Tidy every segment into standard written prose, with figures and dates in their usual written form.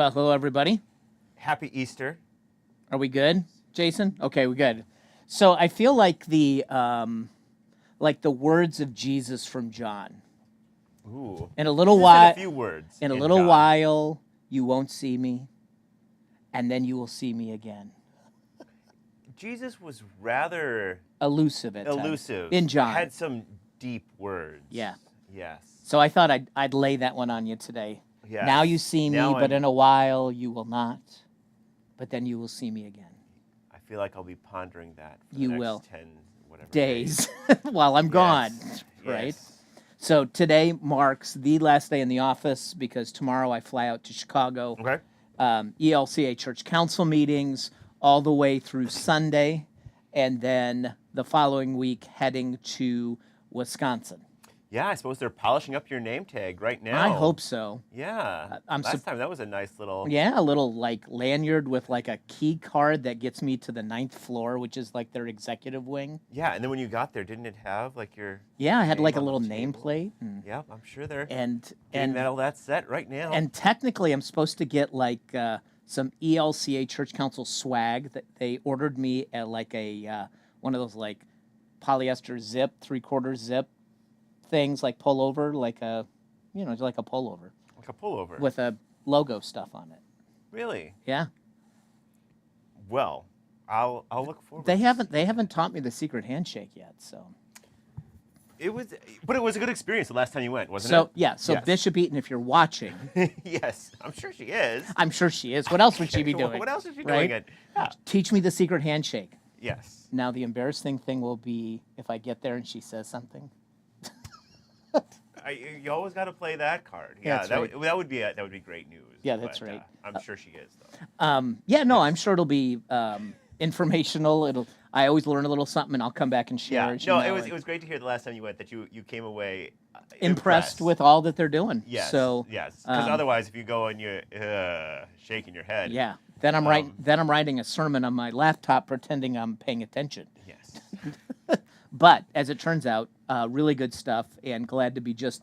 Well, hello, everybody. Happy Easter. Are we good, Jason? Okay, we're good. So I feel like the words of Jesus from John. Ooh. In a little You just said while, a few words. in a in little John. while, you won't see me, and then you will see me again. Jesus was rather Elusive at times. elusive. In John. Had some deep words. Yeah. Yes. So I thought I'd lay that one on you today. Yes. Now you see me, Now but I'm- in a while you will not. But then you will see me again. I feel like I'll be pondering that for You the next will. 10 whatever Days while I'm gone, Yes. right? Yes. So today marks the last day in the office because tomorrow I fly out to Chicago. Okay. ELCA Church Council meetings all the way through Sunday, and then the following week heading to Wisconsin. Yeah, I suppose they're polishing up your name tag right now. I hope so. Yeah. I'm Last time that was a nice little. Yeah, a little like lanyard with like a key card that gets me to the 9th floor, which is like their executive wing. Yeah, and then when you got there, didn't it have like your? Yeah, I had name like a on the little table? nameplate. Yep, I'm sure they're And getting all that set right now. And technically, I'm supposed to get like some ELCA Church Council swag that they ordered me at like a one of those like polyester zip, 3/4 zip things, like pullover, like a like a pullover like a pullover. with a logo stuff on it. Really? Yeah, Well, I'll look forward. they haven't taught me the secret handshake yet, so. It was a good experience the last time you went, wasn't So it? yeah, so Yes. Bishop Eaton, if you're watching, Yes, I'm sure she is. I'm sure she is. What else would she be doing? What else is she right? doing? Yeah. Teach me the secret handshake. Yes. Now the embarrassing thing will be if I get there and she says something. You always got to play that card. Yeah, That's that right. that would be great news. Yeah, that's but, right. I'm sure she is though. Yeah, no, I'm sure it'll be informational. I always learn a little something, and I'll come back and share. Yeah. as you No, know, it was great to hear the last time you went that you came away impressed with all that they're doing. Yes. So yes. Because otherwise, if you go and you're shaking your head. yeah, then I'm writing a sermon on my laptop, pretending I'm paying attention. Yes. But as it turns out, really good stuff, and glad to be just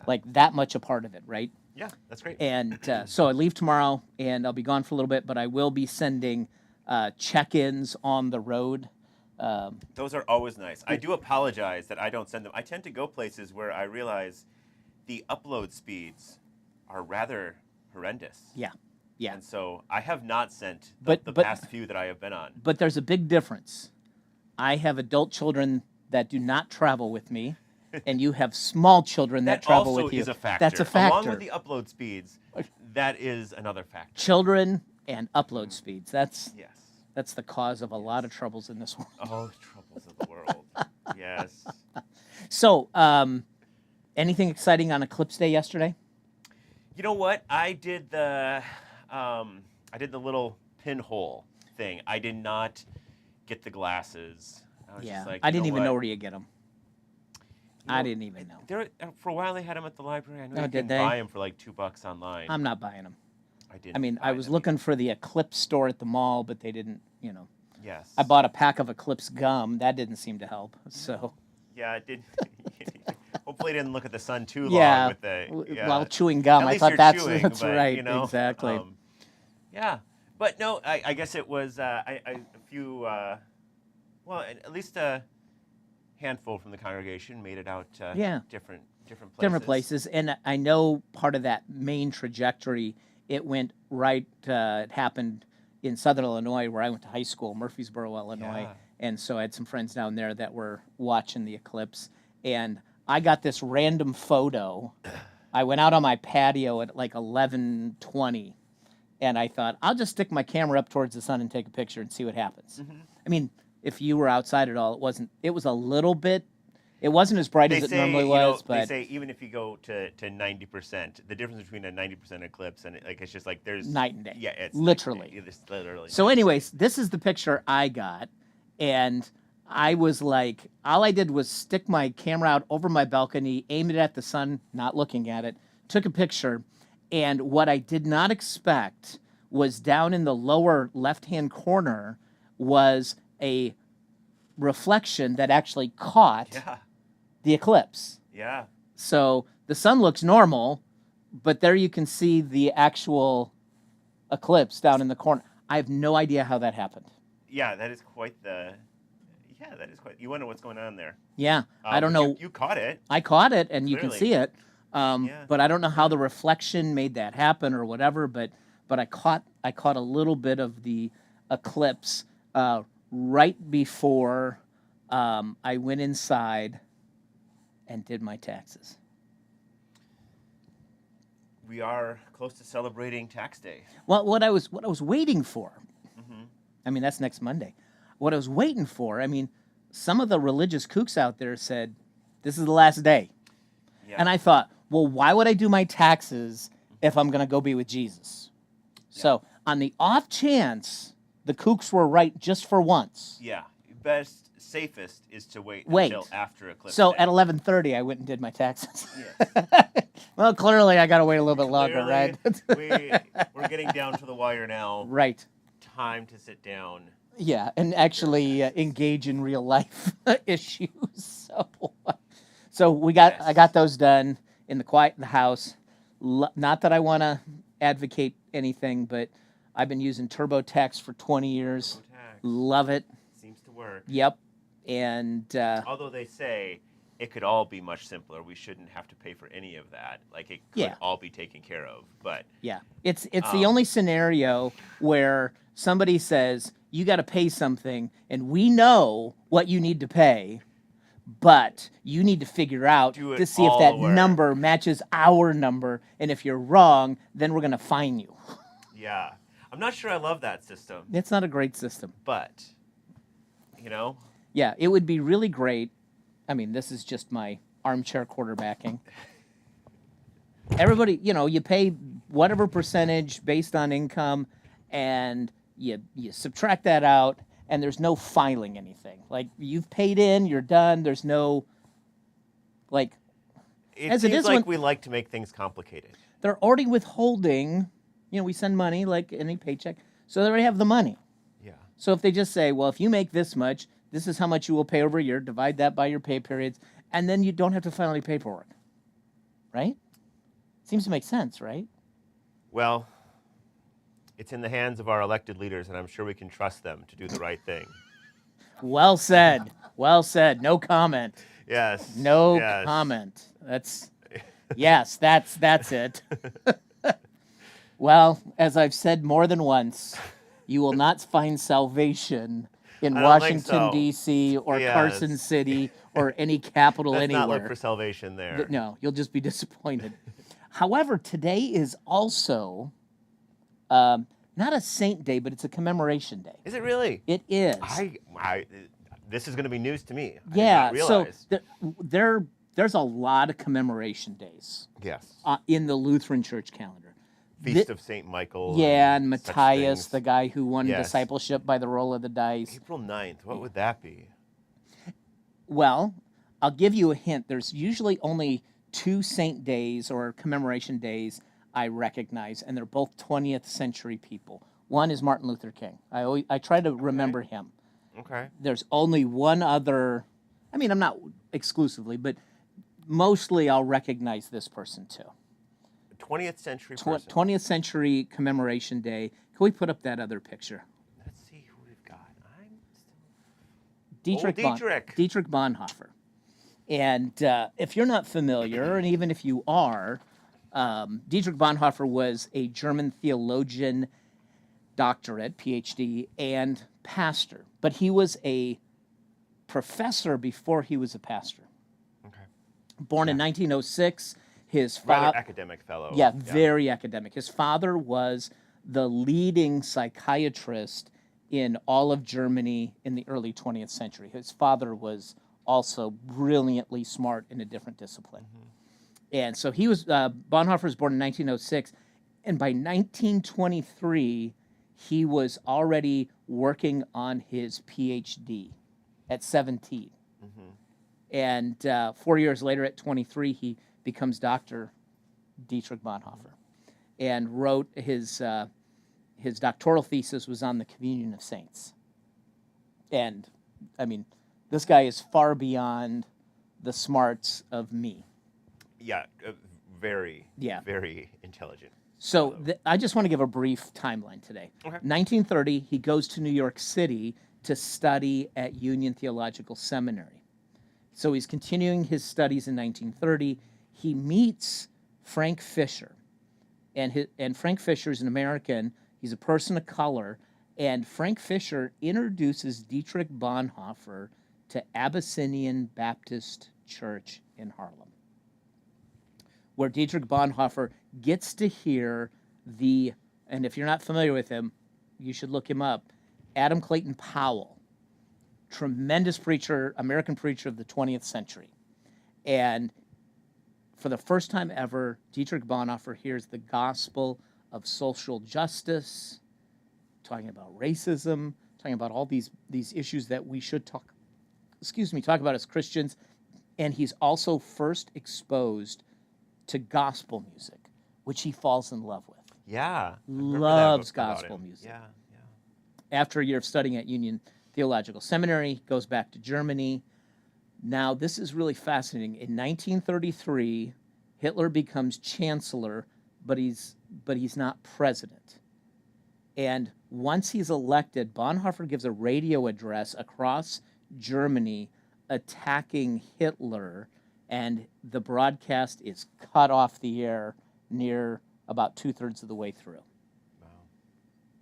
like that much a part of it, right? Yeah, that's great. And so I leave tomorrow, and I'll be gone for a little bit, but I will be sending check-ins on the road. Those are always nice. I do apologize that I don't send them. I tend to go places where I realize the upload speeds are rather horrendous. Yeah, yeah. And so I have not sent But- the but- past few that I have been on. But there's a big difference. I have adult children that do not travel with me, and you have small children that travel also with you. is a factor. That's a factor. Along with the upload speeds, that is another factor. Children and upload speeds. That's Yes. the cause of a lot of troubles in this world. Oh, troubles of the world. Yes. So, anything exciting on Eclipse Day yesterday? You know what? I did the little pinhole thing. I did not get the glasses. I was Yeah, just like, I you didn't even know what? where you get them. You I know, didn't even know. There, for a while they had them at the library. I know Oh, you did can they? buy them for like $2 online. I'm not buying them. I didn't. I mean, buy I was them looking for the Eclipse store at the mall, but they didn't, either. Yes. I bought a pack of Eclipse gum. That didn't seem to help. So, Yeah, it did. Hopefully, I didn't look at the sun too long yeah, with the. while chewing gum, At I least thought you're that's chewing, that's but, right. you know, Exactly. Yeah, but no, I guess it was a few. Well, at least a handful from the congregation made it out. Yeah. Different places. Different places, and I know part of that main trajectory. It went right. It happened in Southern Illinois, where I went to high school, Murfreesboro, Illinois, Yeah. and so I had some friends down there that were watching the eclipse, and I got this random photo. I went out on my patio at like 11:20, and I thought I'll just stick my camera up towards the sun and take a picture and see what happens. Mm-hmm. I mean, if you were outside at all, it wasn't. It was a little bit. It wasn't as bright as it normally was, they but say even if you go to 90%, the difference between a 90% eclipse and it's just like there's night and day. Yeah, it's literally. It's literally. So, anyways, this is the picture I got, and I was like, all I did was stick my camera out over my balcony, aim it at the sun, not looking at it, took a picture, and what I did not expect was down in the lower left-hand corner was a reflection that actually caught Yeah. the eclipse. Yeah. So the sun looks normal, but there you can see the actual eclipse down in the corner. I have no idea how that happened. Yeah, that is quite the. Yeah, that is quite. You wonder what's going on there. Yeah, I don't But know. You caught it. I caught it, and you can Clearly. see it. Yeah. But I don't know how the reflection made that happen or whatever. But I caught a little bit of the eclipse right before I went inside and did my taxes. We are close to celebrating tax day. Well, what I was waiting for. Mm-hmm. I mean, that's next Monday. What I was waiting for. I mean, some of the religious kooks out there said, "This is the last day," Yeah. and I thought, well, why would I do my taxes if I'm going to go be with Jesus? So, on the off chance the kooks were right just for once. Yeah. Best, safest is to wait Wait. until after eclipse So day. at 11:30, I went and did my taxes. Yes. Well, clearly I got to wait a little bit longer, Clearly, right? we're getting down to the wire now. Right. Time to sit down. Yeah, and actually engage in real life issues. So I got those done in the quiet of the house. Not that I want to advocate anything, but I've been using TurboTax for 20 years. TurboTax. Love it. Seems to work. Yep. And Although they say it could all be much simpler, we shouldn't have to pay for any of that. Like it could Yeah. all be taken care of. But yeah, it's the only scenario where somebody says you got to pay something, and we know what you need to pay, but you need to figure out Do it to see if all that the way. number matches our number, and if you're wrong, then we're gonna fine you. yeah, I'm not sure I love that system. It's not a great system. But you know, Yeah, it would be really great. I mean, this is just my armchair quarterbacking. Everybody, you pay whatever percentage based on income, and you subtract that out, and there's no filing anything. Like, you've paid in, you're done. There's no, like, it As it seems is like when- we like to make things complicated. they're already withholding. We send money like any paycheck, so they already have the money. Yeah. So if they just say, well, if you make this much, this is how much you will pay over a year, divide that by your pay periods, and then you don't have to file any paperwork. Right? Seems to make sense, right? Well, it's in the hands of our elected leaders, and I'm sure we can trust them to do the right thing. Well said. Well said. No comment. Yes. No yes. comment. Yes, that's it. Well, as I've said more than once, you will not find salvation in I don't think Washington, so. D.C. or Yes. Carson City or any capital Let's anywhere. not look for salvation there. No, you'll just be disappointed. However, today is also not a saint day, but it's a commemoration day. Is it really? It is. This is going to be news to me. I Yeah, did not so realize. there's a lot of commemoration days Yes. in the Lutheran Church calendar. Feast of St. Michael. Yeah, and such Matthias, things. the guy who won Yes. discipleship by the roll of the dice. April 9th. What would that be? Well, I'll give you a hint. There's usually only 2 saint days or commemoration days I recognize, and they're both 20th century people. One is Martin Luther King. I try to remember him. Okay. There's only one other. I mean, I'm not exclusively, but mostly I'll recognize this person too. 20th century person. 20th century commemoration day. Can we put up that other picture? Let's see who we've got. I'm still... Dietrich Dietrich. Bonhoeffer. And if you're not familiar, and even if you are, Dietrich Bonhoeffer was a German theologian, doctorate, PhD, and pastor. But he was a professor before he was a pastor. Okay. Born in 1906, his Rather father... academic fellow. Yeah, very academic. His father was the leading psychiatrist in all of Germany in the early 20th century. His father was also brilliantly smart in a different discipline. And so he was, Bonhoeffer was born in 1906, and by 1923, he was already working on his PhD at 17. And 4 years later, at 23, he becomes Dr. Dietrich Bonhoeffer, and wrote his doctoral thesis was on the communion of saints. And I mean, this guy is far beyond the smarts of me. Yeah. Very, Yeah. very intelligent. So I just want to give a brief timeline today. Okay. 1930, he goes to New York City to study at Union Theological Seminary. So he's continuing his studies in 1930. He meets Frank Fisher, and Frank Fisher is an American. He's a person of color, and Frank Fisher introduces Dietrich Bonhoeffer to Abyssinian Baptist Church in Harlem, where Dietrich Bonhoeffer gets to hear and if you're not familiar with him, you should look him up, Adam Clayton Powell, tremendous preacher, American preacher of the 20th century. And for the first time ever, Dietrich Bonhoeffer hears the gospel of social justice, talking about racism, talking about all these issues that we should talk about as Christians. And he's also first exposed to gospel music, which he falls in love with. Yeah. I remember that Loves book about gospel him. music. Yeah. After a year of studying at Union Theological Seminary, he goes back to Germany. Now, this is really fascinating. In 1933, Hitler becomes chancellor, but he's not president. And once he's elected, Bonhoeffer gives a radio address across Germany attacking Hitler, and the broadcast is cut off the air near about 2/3 of the way through. Wow.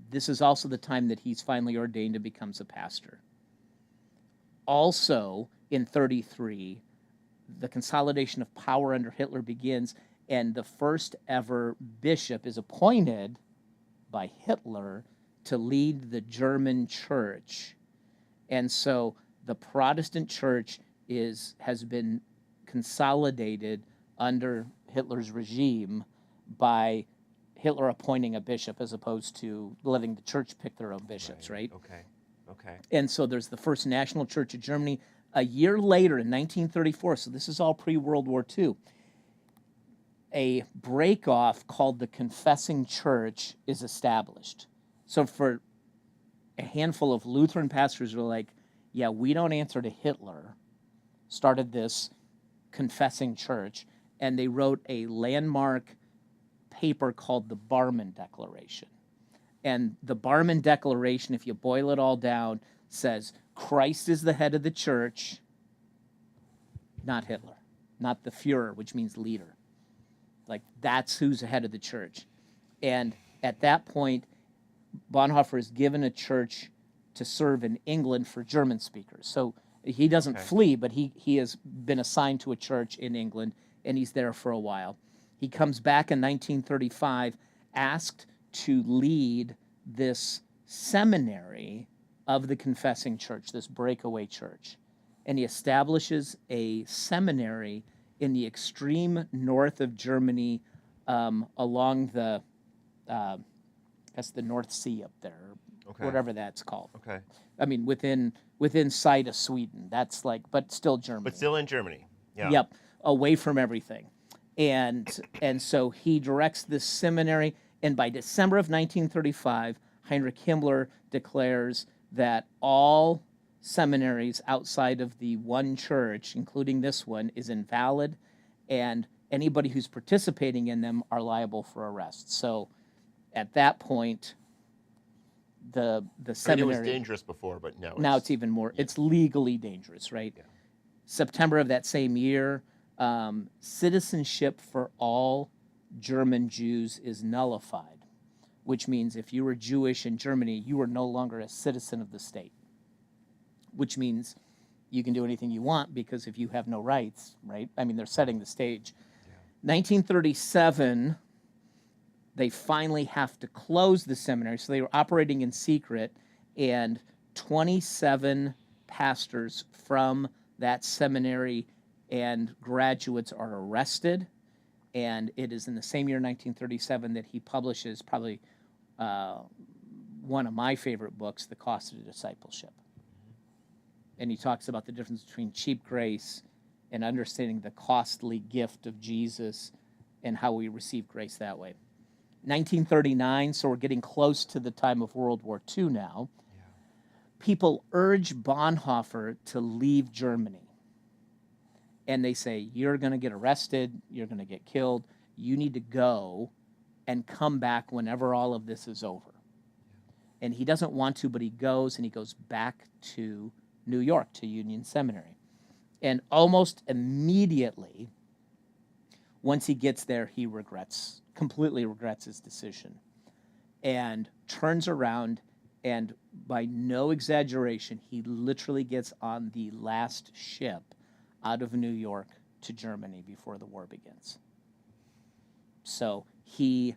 This is also the time that he's finally ordained and becomes a pastor. Also, in 33, the consolidation of power under Hitler begins, and the first ever bishop is appointed by Hitler to lead the German church. And so the Protestant church has been consolidated under Hitler's regime by Hitler appointing a bishop as opposed to letting the church pick their own bishops, right? Okay. And so there's the First National Church of Germany. A year later, in 1934, so this is all pre-World War II, a break-off called the Confessing Church is established. So for a handful of Lutheran pastors who were like, yeah, we don't answer to Hitler, started this Confessing Church, and they wrote a landmark paper called the Barmen Declaration. And the Barmen Declaration, if you boil it all down, says Christ is the head of the church, not Hitler, not the Führer, which means leader. Like, that's who's the head of the church. And at that point, Bonhoeffer is given a church to serve in England for German speakers. So he doesn't flee, but he has been assigned to a church in England, and he's there for a while. He comes back in 1935, asked to lead this seminary of the Confessing Church, this breakaway church. And he establishes a seminary in the extreme north of Germany, along the North Sea up there, whatever that's called. Okay. I mean, within sight of Sweden. That's like, but still Germany. But still in Germany. Yeah. Yep, away from everything. And so he directs this seminary, and by December of 1935, Heinrich Himmler declares that all seminaries outside of the one church, including this one, is invalid, and anybody who's participating in them are liable for arrest. So at that point, the seminary... it was dangerous before, but now it's even more. Yeah. It's legally dangerous, right? Yeah. September of that same year, citizenship for all German Jews is nullified, which means if you were Jewish in Germany, you were no longer a citizen of the state, which means you can do anything you want because if you have no rights, right? I mean, they're setting the stage. Yeah. 1937, they finally have to close the seminary. So they were operating in secret, and 27 pastors from that seminary and graduates are arrested. And it is in the same year, 1937, that he publishes probably one of my favorite books, The Cost of Discipleship. And he talks about the difference between cheap grace and understanding the costly gift of Jesus and how we receive grace that way. 1939, so we're getting close to the time of World War II now. Yeah. People urge Bonhoeffer to leave Germany. And they say, you're going to get arrested, you're going to get killed, you need to go and come back whenever all of this is over. And he doesn't want to, but he goes, and he goes back to New York, to Union Seminary. And almost immediately, once he gets there, he completely regrets his decision, and turns around, and by no exaggeration, he literally gets on the last ship out of New York to Germany before the war begins. So he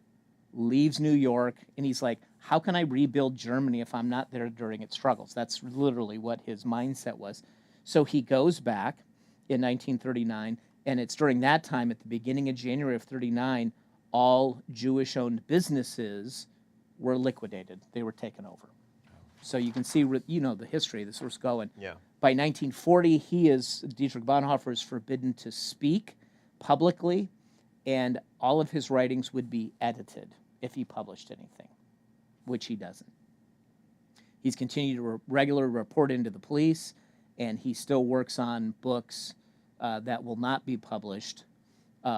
leaves New York, and he's like, how can I rebuild Germany if I'm not there during its struggles? That's literally what his mindset was. So he goes back in 1939, and it's during that time, at the beginning of January of 39, all Jewish-owned businesses were liquidated. They were taken over. So you can see, the history. This was going. Yeah. By 1940, Dietrich Bonhoeffer is forbidden to speak publicly, and all of his writings would be edited if he published anything, which he doesn't. He's continued to regularly report into the police, and he still works on books that will not be published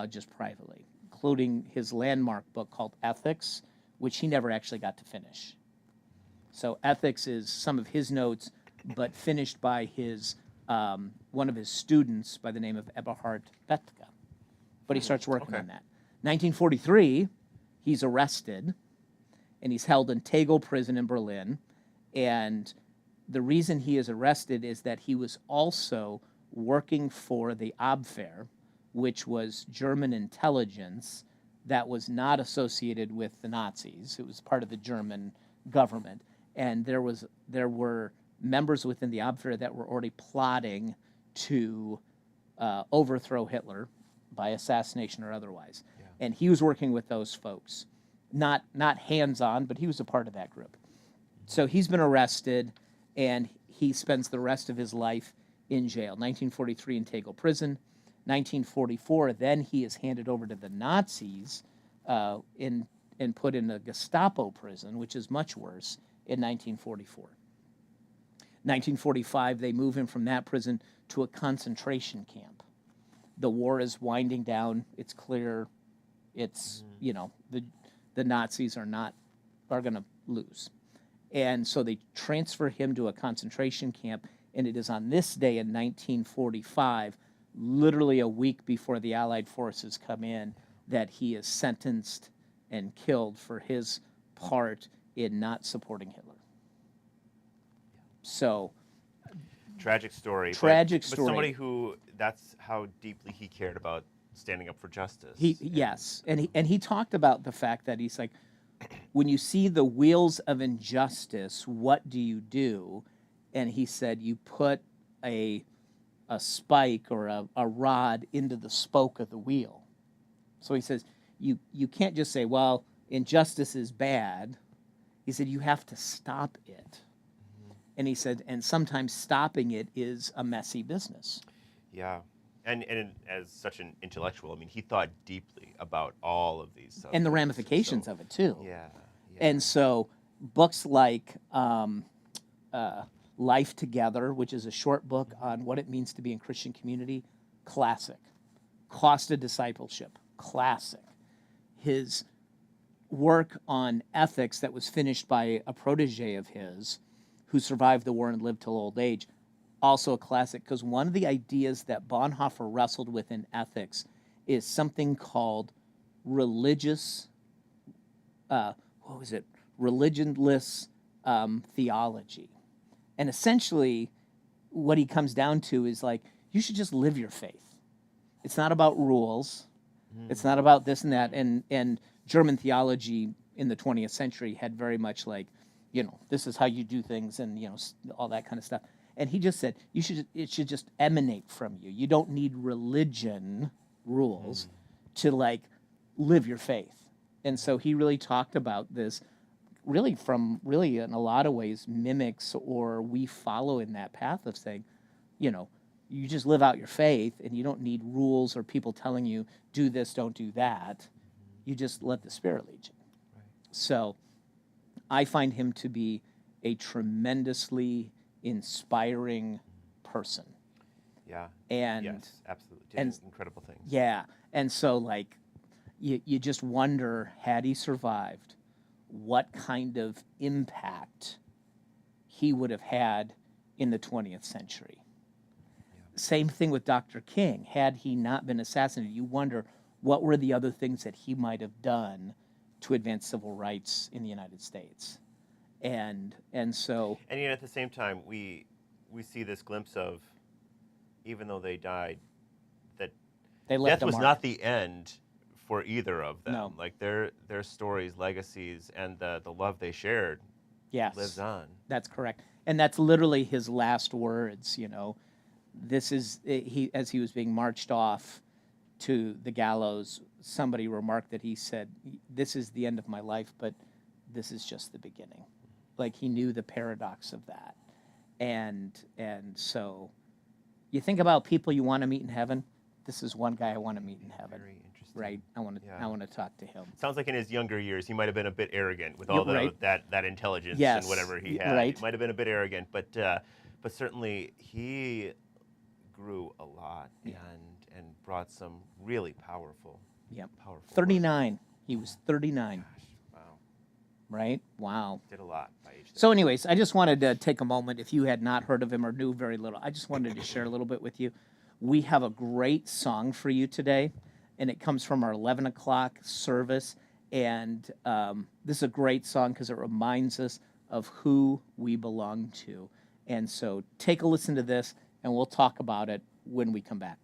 just privately, including his landmark book called Ethics, which he never actually got to finish. So Ethics is some of his notes, but finished by one of his students by the name of Eberhard Bethge. But he starts working on that. 1943, he's arrested, and he's held in Tegel prison in Berlin. And the reason he is arrested is that he was also working for the Abwehr, which was German intelligence that was not associated with the Nazis. It was part of the German government. And there were members within the Abwehr that were already plotting to overthrow Hitler by assassination or otherwise. Yeah. And he was working with those folks. Not hands-on, but he was a part of that group. So he's been arrested, and he spends the rest of his life in jail. 1943 in Tegel prison. 1944, then he is handed over to the Nazis and put in a Gestapo prison, which is much worse, in 1944. 1945, they move him from that prison to a concentration camp. The war is winding down. It's clear. It's, the Nazis are going to lose. And so they transfer him to a concentration camp, and it is on this day in 1945, literally a week before the Allied forces come in, that he is sentenced and killed for his part in not supporting Hitler. So, tragic story. Tragic but story. Somebody who, that's how deeply he cared about standing up for justice. Yes, and he talked about the fact that he's like, when you see the wheels of injustice, what do you do? And he said, you put a spike or a rod into the spoke of the wheel. So he says, you can't just say, well, injustice is bad. He said, you have to stop it. Mm-hmm. And he said, and sometimes stopping it is a messy business. Yeah. And as such an intellectual, I mean, he thought deeply about all of these subjects. And the ramifications of it, too. Yeah. And so books like Life Together, which is a short book on what it means to be in Christian community, classic. Cost of Discipleship, classic. His work on ethics that was finished by a protege of his who survived the war and lived till old age, also a classic, because one of the ideas that Bonhoeffer wrestled with in ethics is something called religionless theology. And essentially, what he comes down to is like, you should just live your faith. It's not about rules. It's not about this and that. And German theology in the 20th century had very much like, this is how you do things and, all that kind of stuff. And he just said, it should just emanate from you. You don't need religion rules to like live your faith. And so he really talked about this really in a lot of ways mimics, or we follow in that path of saying, you just live out your faith and you don't need rules or people telling you do this, don't do that. You just let the Spirit lead you. Right. So I find him to be a tremendously inspiring person. Yeah. And yes, absolutely. And incredible things. Yeah. And so you just wonder, had he survived, what kind of impact he would have had in the 20th century. Same thing with Dr. King. Had he not been assassinated, you wonder what were the other things that he might have done to advance civil rights in the United States. And so And yet at the same time, we see this glimpse of, even though they died, that they left death a was mark. not the end for either of them. No. Like their stories, legacies, and the love they shared Yes, lives on. that's correct. And that's literally his last words, you know. This is he as he was being marched off to the gallows, somebody remarked that he said, "This is the end of my life, but this is just the beginning." Like he knew the paradox of that. And so you think about people you want to meet in heaven. This is one guy I want to meet in heaven. Very interesting. Right? I want Yeah. to talk to him. Sounds like in his younger years, he might have been a bit arrogant with Yeah, all right. that intelligence Yes, and whatever he y- had. right. He might have been a bit arrogant, but certainly he grew a lot and brought some really powerful, Yep. powerful. work. 39. He was 39, Gosh, wow, right? Wow. did a lot by age. So, anyways, I just wanted to take a moment. If you had not heard of him or knew very little, I just wanted to share a little bit with you. We have a great song for you today, and it comes from our 11 o'clock service. And this is a great song because it reminds us of who we belong to. And so, take a listen to this, and we'll talk about it when we come back.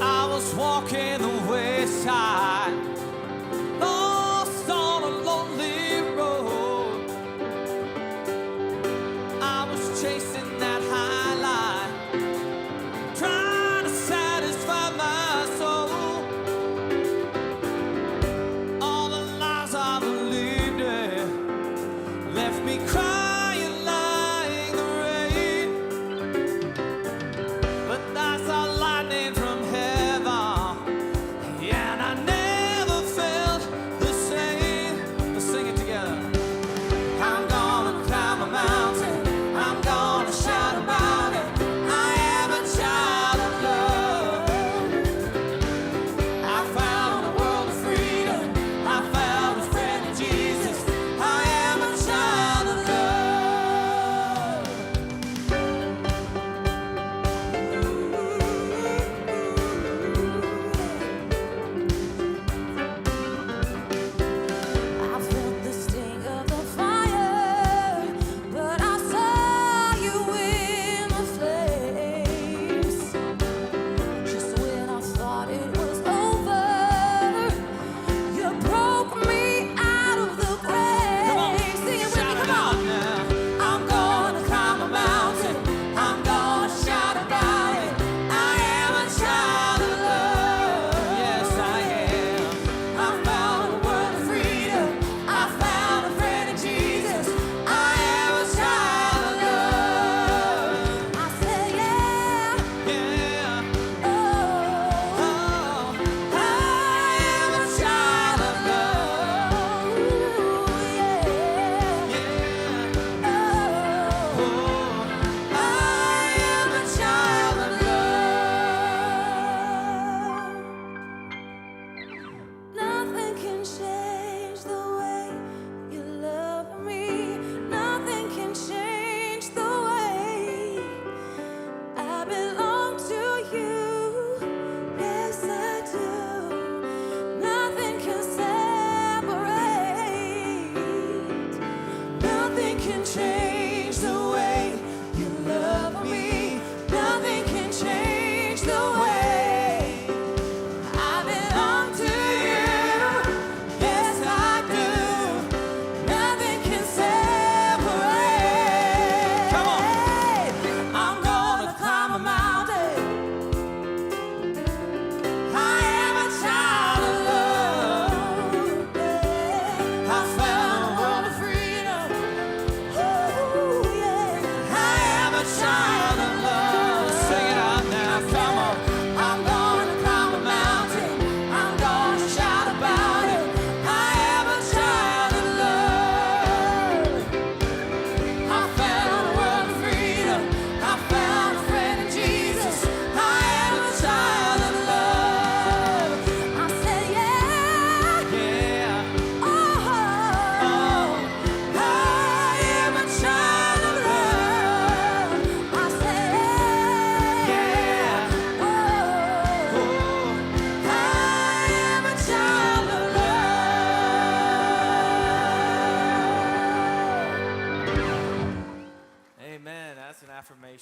I was walking the wayside, lost on a lonely road.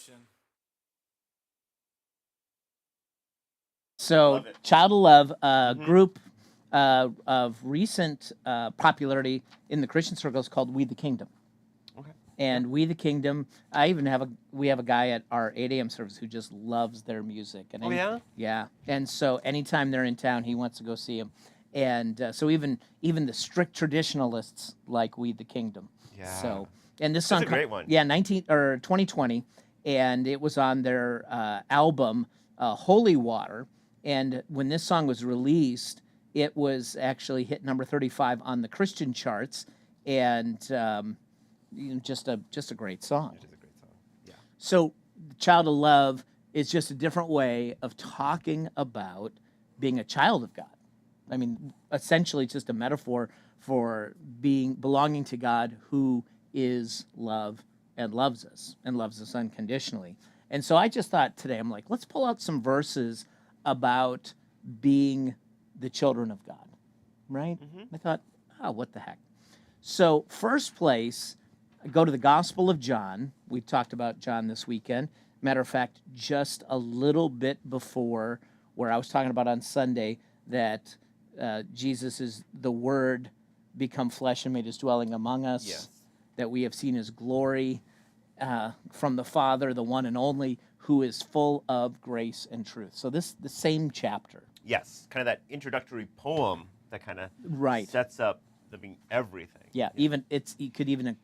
celebration. So, Love it. Child of Love, a group of recent popularity in the Christian circles called We the Kingdom. Okay. And We the Kingdom, we have a guy at our 8 a.m. service who just loves their music. And Oh, yeah? yeah. And so anytime they're in town, he wants to go see them. And so even the strict traditionalists like We the Kingdom. Yeah. So and this That's song, a great one. Yeah, 2020, and it was on their album Holy Water. And when this song was released, it was actually hit number 35 on the Christian charts, and just a great song. It is a great song. Yeah. So, Child of Love is just a different way of talking about being a child of God. I mean, essentially, it's just a metaphor for belonging to God, who is love and loves us unconditionally. And so, I just thought today, I'm like, let's pull out some verses about being the children of God, right? I thought, oh, what the heck? So, first place, go to the Gospel of John. We talked about John this weekend. Matter of fact, just a little bit before where I was talking about on Sunday that Jesus is the Word become flesh and made his dwelling among us, Yes. that we have seen his glory from the Father, the one and only, who is full of grace and truth. So the same chapter. Yes. Kind of that introductory poem that kind of Right. sets up everything. Yeah, even you could even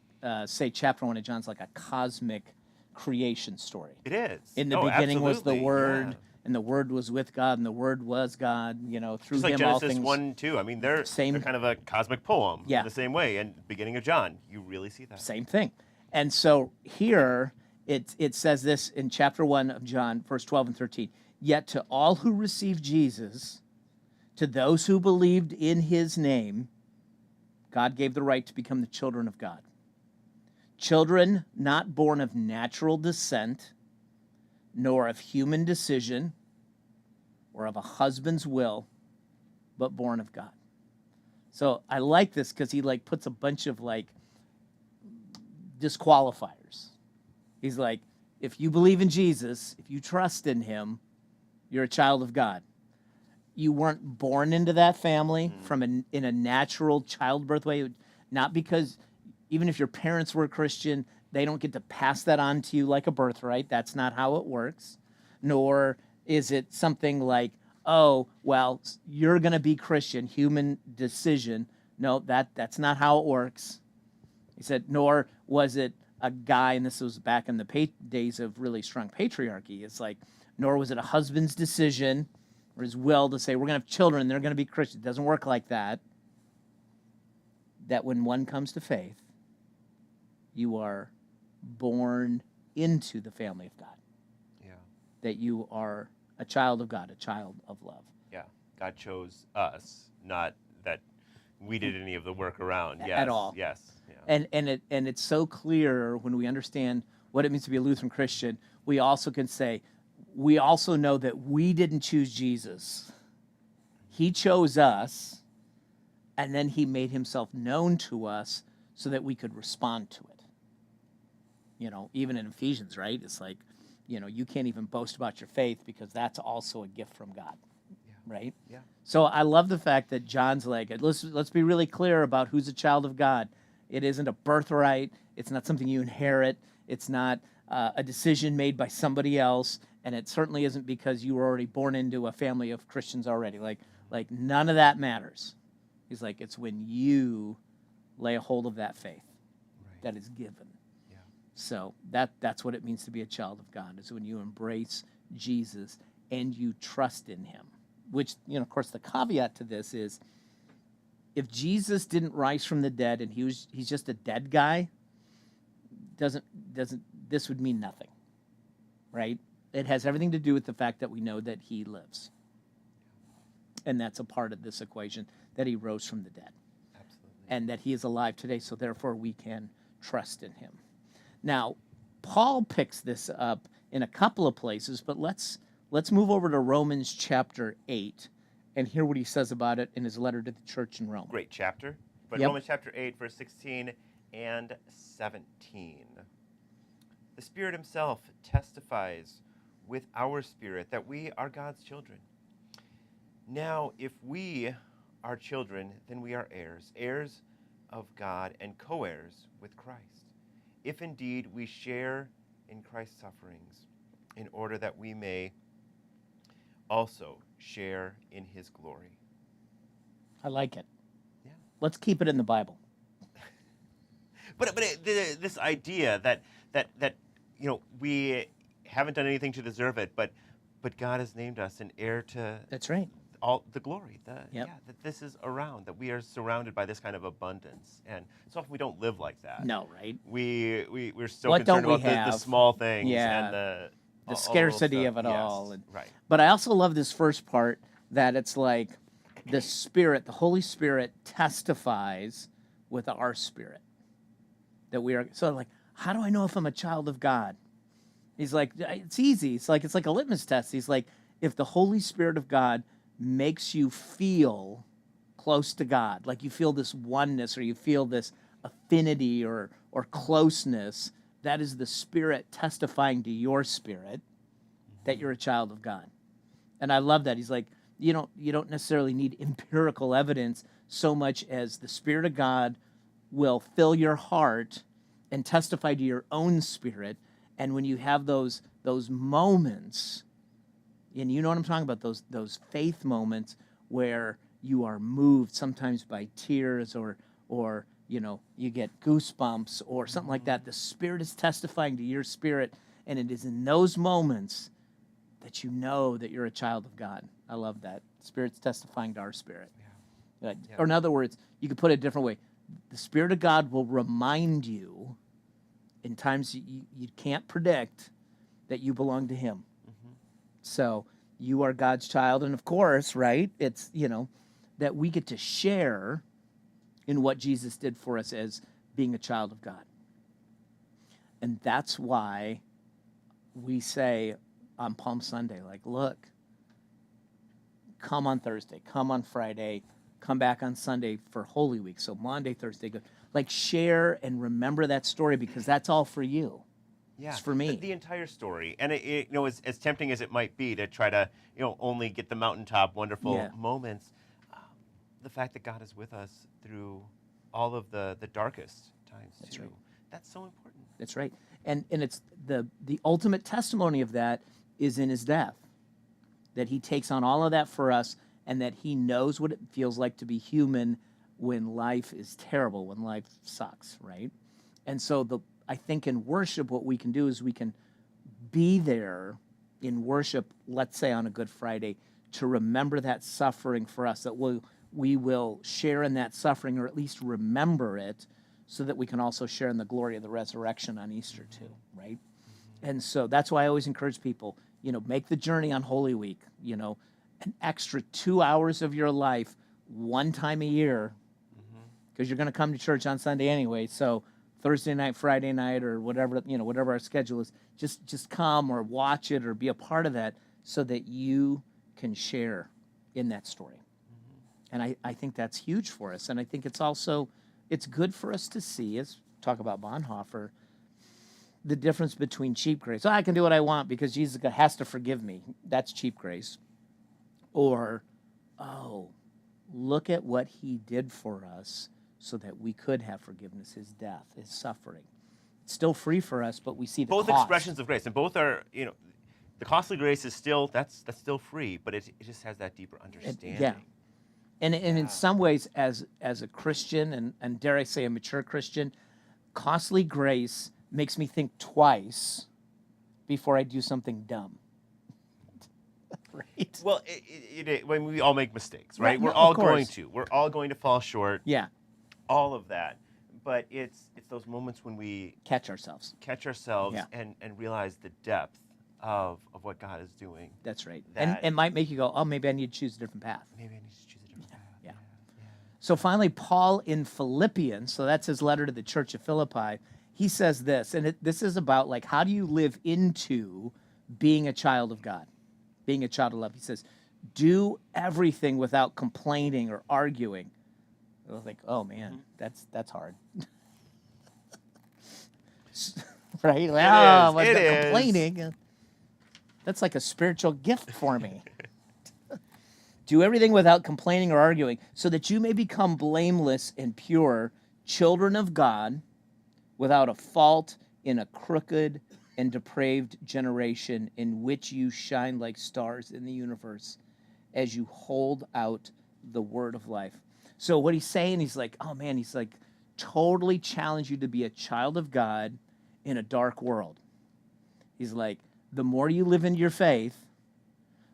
say chapter 1 of John's like a cosmic creation story. It is. In the Oh, beginning was the absolutely, Word, yeah. and the Word was with God, and the Word was God. Through Just like him all Genesis things. 1, 2. I mean, they're kind of a cosmic poem Yeah. in the same way. And beginning of John, you really see that. Same thing. And so here it says this in chapter 1 of John, verse 12 and 13. Yet to all who received Jesus, to those who believed in his name, God gave the right to become the children of God. Children not born of natural descent, nor of human decision, or of a husband's will, but born of God. So I like this because he puts a bunch of disqualifiers. He's like, if you believe in Jesus, if you trust in him, you're a child of God. You weren't born into that family in a natural childbirth way, not because even if your parents were Christian, they don't get to pass that on to you like a birthright. That's not how it works. Nor is it something like, oh, well, you're going to be Christian, human decision. No, that's not how it works. He said, nor was it a guy, and this was back in the days of really strong patriarchy. It's like, nor was it a husband's decision or his will to say, we're going to have children, and they're going to be Christian. It doesn't work like that. That when one comes to faith, you are born into the family of God. Yeah. That you are a child of God, a child of love. Yeah. God chose us, not that we did any of the work around. Yes. At all. Yes. Yeah. And it's so clear when we understand what it means to be a Lutheran Christian, we also can say, we also know that we didn't choose Jesus. He chose us, and then he made himself known to us so that we could respond to it. Even in Ephesians, right? It's like, you can't even boast about your faith because that's also a gift from God, right? Yeah. So I love the fact that John's like, let's be really clear about who's a child of God. It isn't a birthright. It's not something you inherit. It's not a decision made by somebody else, and it certainly isn't because you were already born into a family of Christians already. Like none of that matters. He's like, it's when you lay a hold of that faith that is given. Yeah. So that's what it means to be a child of God, is when you embrace Jesus and you trust in him. Which, of course, the caveat to this is, if Jesus didn't rise from the dead and he's just a dead guy, this would mean nothing, right? It has everything to do with the fact that we know that he lives. And that's a part of this equation, that he rose from the dead. Absolutely. And that he is alive today, so therefore we can trust in him. Now, Paul picks this up in a couple of places, but let's move over to Romans chapter 8 and hear what he says about it in his letter to the church in Rome. Great chapter. But Yep. Romans chapter 8, verse 16 and 17. The Spirit himself testifies with our spirit that we are God's children. Now, if we are children, then we are heirs, heirs of God and co-heirs with Christ, if indeed we share in Christ's sufferings, in order that we may also share in his glory. I like it. Yeah. Let's keep it in the Bible. This idea that we haven't done anything to deserve it, but God has named us an heir to That's right. all the glory. Yep. That this is around, that we are surrounded by this kind of abundance, and so often we don't live like that. No, right? We're so What concerned don't we about the have? small things Yeah. and The all scarcity those of it stuff. all. Yes, And- right. But I also love this first part that it's like the Spirit, the Holy Spirit testifies with our spirit that we are. So, like, how do I know if I'm a child of God? He's like, it's easy. It's like a litmus test. He's like, if the Holy Spirit of God makes you feel close to God, like you feel this oneness or you feel this affinity or closeness, that is the Spirit testifying to your spirit that you're a child of God. And I love that. He's like, you don't necessarily need empirical evidence so much as the Spirit of God will fill your heart and testify to your own spirit. And when you have those moments, and you know what I'm talking about, those faith moments where you are moved sometimes by tears or you get goosebumps or something like that. The Spirit is testifying to your spirit, and it is in those moments that you know that you're a child of God. I love that. Spirit's testifying to our spirit. Yeah. Or in other words, you could put it a different way. The Spirit of God will remind you in times you can't predict that you belong to him. Mm-hmm. So you are God's child. And of course, right, it's, that we get to share in what Jesus did for us as being a child of God. And that's why we say on Palm Sunday, like, look, come on Thursday, come on Friday, come back on Sunday for Holy Week. So Monday, Thursday, good. Like, share and remember that story because that's all for you. Yeah, It's for me. The entire story, and as tempting as it might be to try to only get the mountaintop wonderful Yeah. moments, the fact that God is with us through all of the darkest times That's too. right. That's so important. That's right. And it's the ultimate testimony of that is in his death. That he takes on all of that for us and that he knows what it feels like to be human when life is terrible, when life sucks, right? And so I think in worship what we can do is we can be there in worship, let's say on a Good Friday, to remember that suffering for us, that we will share in that suffering or at least remember it so that we can also share in the glory of the resurrection on Easter too, right? And so that's why I always encourage people, make the journey on Holy Week, an extra 2 hours of your life one time a year, because you're going to come to church on Sunday anyway. So Thursday night, Friday night, or whatever, whatever our schedule is, just come or watch it or be a part of that so that you can share in that story. And I think that's huge for us. And I think it's good for us to see, as talk about Bonhoeffer, the difference between cheap grace. I can do what I want because Jesus has to forgive me. That's cheap grace. Or, look at what he did for us so that we could have forgiveness, his death, his suffering. It's still free for us, but we see the Both cost. expressions of grace, and both are, the costly grace is still that's still free, but it just has that deeper understanding. Yeah. And in some ways, as a Christian, and dare I say a mature Christian, costly grace makes me think twice before I do something dumb. Right? Well, when we all make mistakes, right? Right, We're no, all of course. We're all going to fall short. Yeah. All of that, but it's those moments when we Catch ourselves. catch ourselves Yeah. and realize the depth of what God is doing. That's right. That- And it might make you go, oh, maybe I need to choose a different path. Maybe I need to choose a different path. Yeah. So finally, Paul in Philippians, so that's his letter to the church of Philippi, he says this, and this is about like, how do you live into being a child of God, being a child of love? He says, do everything without complaining or arguing. I was like, oh man, that's hard. right? Well, It is. complaining. That's like a spiritual gift for me. Do everything without complaining or arguing, so that you may become blameless and pure, children of God, without a fault in a crooked and depraved generation in which you shine like stars in the universe as you hold out the word of life. So what he's saying, he's like, oh man, he's like, totally challenge you to be a child of God in a dark world. He's like, the more you live into your faith,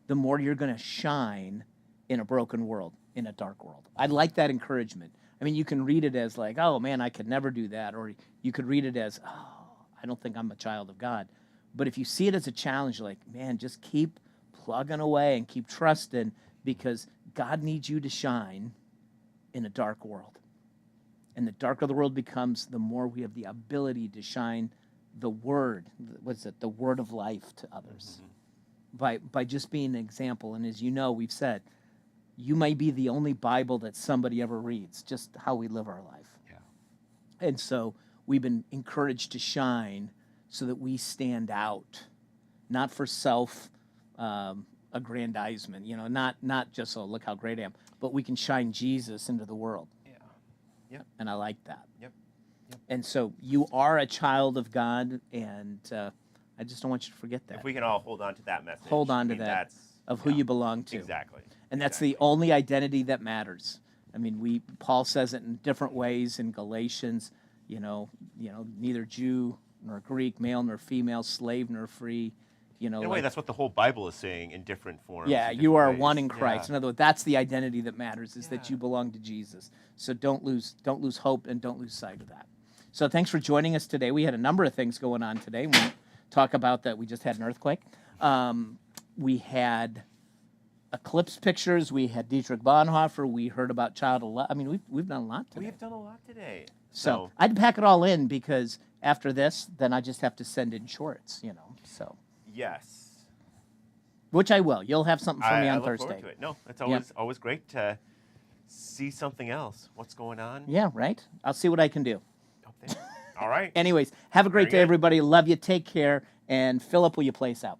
the more you're going to shine in a broken world, in a dark world. I like that encouragement. I mean, you can read it as like, oh man, I could never do that. Or you could read it as, oh, I don't think I'm a child of God. But if you see it as a challenge, like, man, just keep plugging away and keep trusting, because God needs you to shine in a dark world. And the darker the world becomes, the more we have the ability to shine the word, what's it, the word of life to others. By just being an example. And as you know, we've said, you may be the only Bible that somebody ever reads, just how we live our life. Yeah. And so we've been encouraged to shine so that we stand out, not for self aggrandizement, not just, oh, look how great I am, but we can shine Jesus into the world. Yeah. Yep. And I like that. Yep. And so you are a child of God, and I just don't want you to forget that. If we can all hold on to that message. Hold on to I mean, that, that's, of who you belong to. Exactly. And that's the only identity that matters. I mean, Paul says it in different ways in Galatians, neither Jew nor Greek, male nor female, slave nor free, In a way, that's what the whole Bible is saying in different forms. yeah, in you different are ways. one in Christ. Yeah. In other words, that's the identity that matters, is that Yeah. you belong to Jesus. So don't lose hope and don't lose sight of that. So thanks for joining us today. We had a number of things going on today. We talk about that. We just had an earthquake. We had eclipse pictures. We had Dietrich Bonhoeffer. We heard about child of love. I mean, we've done a lot today. We've done a lot today. So I'd pack it all in, because after this, then I just have to send in shorts, so. Yes. Which I will. You'll have something for me I on look Thursday. forward to it. No, it's Yep. always great to see something else. What's going on? Yeah, right? I'll see what I can do. Up there. All right. Anyways, have a great Very day, good. everybody. Love you. Take care. And Philip, will you play us out?